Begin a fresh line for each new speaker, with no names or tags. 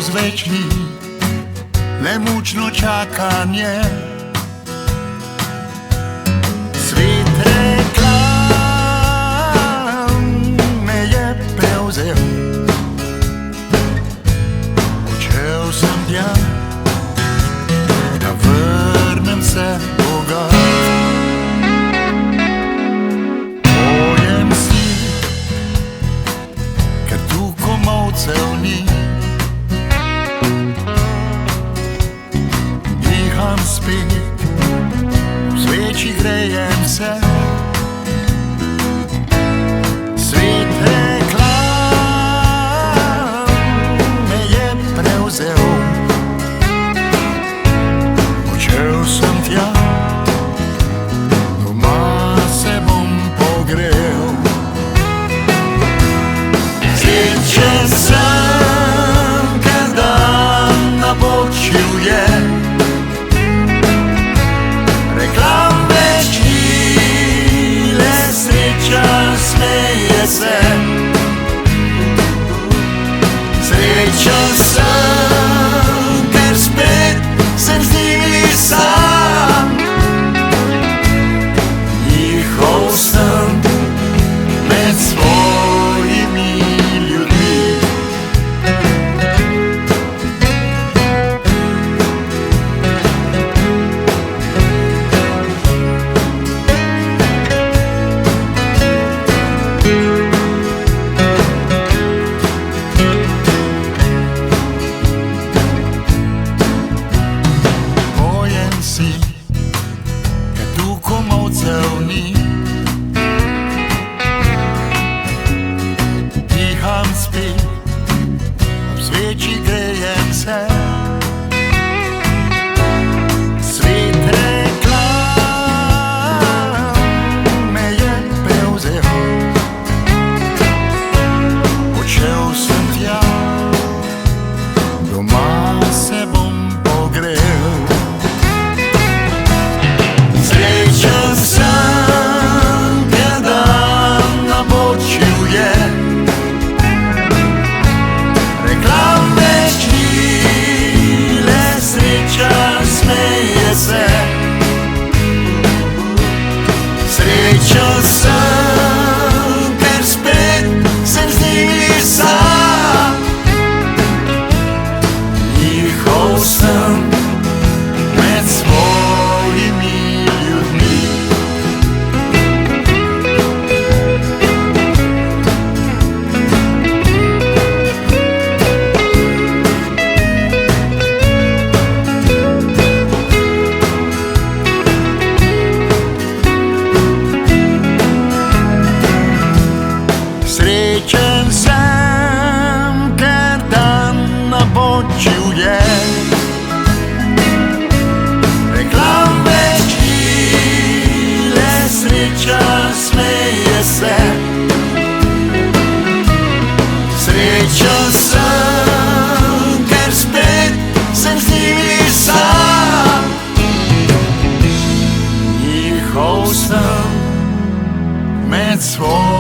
kroz večni nemučno čakanje. Svet reklam me je prevzel, odšel sem tja, da vrnem se Boga. Pojem si, ker tu komolcev ni, diham spet, v sveči grejem se. Svet reklam me je prevzel, odšel sem tja, doma se bom pogrel. Srečen sem, ker dan napočil je, reklam več ni, le sreča smeje se. Srečen sem, ker spet sem z njimi sam, njihov sem med svojimi ljudmi. Pojem si, ker tu komolcev ni, diham spet, ob sveči grejem se. Svet reklam me je prevzel, odšel sem tja, doma se bom pogrel. Srečen sem, ker dan napočil je, reklam več ni, le sreča smeje se. Srečen sem, ker spet sem z njimi sam, njihov sem med svojimi ljudmi. Srečen sem, ker dan napočil je, reklam več ni, le sreča smeje se. Srečen sem, ker spet sem z njimi sam, njihov sem med svojimi